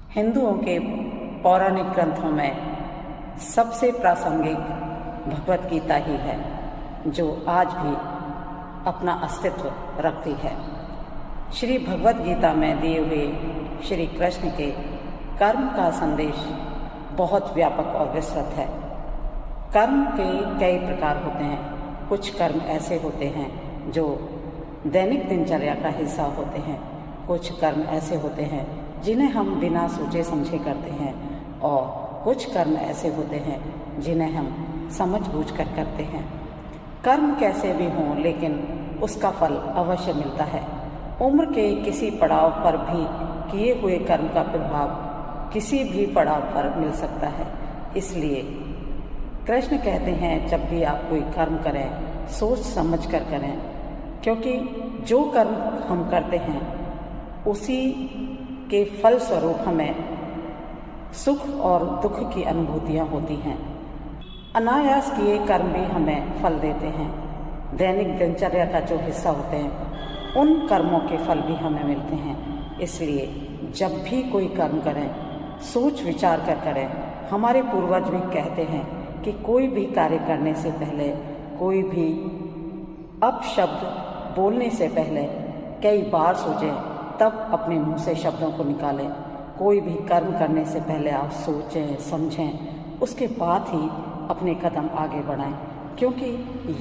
हिंदुओं के पौराणिक ग्रंथों में सबसे प्रासंगिक भगवत गीता ही है, जो आज भी अपना अस्तित्व रखती है। श्री भगवत गीता में दिए हुए श्री कृष्ण के कर्म का संदेश बहुत व्यापक और विस्तृत है। कर्म के कई प्रकार होते हैं। कुछ कर्म ऐसे होते हैं जो दैनिक दिनचर्या का हिस्सा होते हैं। कुछ कर्म ऐसे होते हैं जिन्हें हम बिना सोचे समझे करते हैं, और कुछ कर्म ऐसे होते हैं जिन्हें हम समझ बूझ कर करते हैं। कर्म कैसे भी हों, लेकिन उसका फल अवश्य मिलता है। उम्र के किसी पड़ाव पर भी किए हुए कर्म का प्रभाव किसी भी पड़ाव पर मिल सकता है। इसलिए कृष्ण कहते हैं, जब भी आप कोई कर्म करें सोच समझ कर करें, क्योंकि जो कर्म हम करते हैं उसी के फल स्वरूप हमें सुख और दुख की अनुभूतियाँ होती हैं। अनायास किए कर्म भी हमें फल देते हैं। दैनिक दिनचर्या का जो हिस्सा होते हैं उन कर्मों के फल भी हमें मिलते हैं। इसलिए जब भी कोई कर्म करें सोच विचार कर करें। हमारे पूर्वज भी कहते हैं कि कोई भी कार्य करने से पहले, कोई भी अपशब्द बोलने से पहले कई बार सोचें, तब अपने मुंह से शब्दों को निकालें। कोई भी कर्म करने से पहले आप सोचें समझें, उसके बाद ही अपने कदम आगे बढ़ाएं, क्योंकि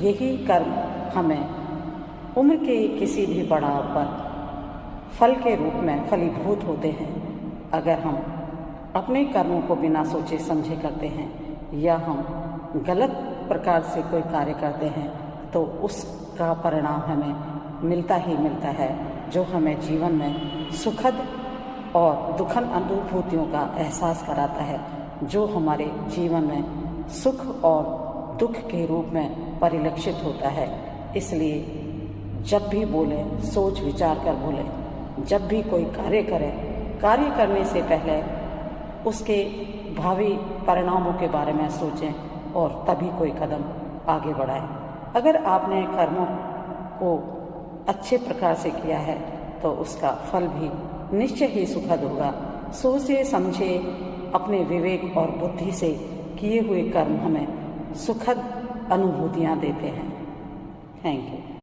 यही कर्म हमें उम्र के किसी भी पड़ाव पर फल के रूप में फलीभूत होते हैं। अगर हम अपने कर्मों को बिना सोचे समझे करते हैं या हम गलत प्रकार से कोई कार्य करते हैं तो उसका परिणाम हमें मिलता ही मिलता है, जो हमें जीवन में सुखद और दुखद अनुभूतियों का एहसास कराता है, जो हमारे जीवन में सुख और दुख के रूप में परिलक्षित होता है। इसलिए जब भी बोलें सोच विचार कर बोलें। जब भी कोई कार्य करें, कार्य करने से पहले उसके भावी परिणामों के बारे में सोचें और तभी कोई कदम आगे बढ़ाएं। अगर आपने कर्मों को अच्छे प्रकार से किया है तो उसका फल भी निश्चय ही सुखद होगा। सोचे समझे अपने विवेक और बुद्धि से किए हुए कर्म हमें सुखद अनुभूतियाँ देते हैं। Thank you.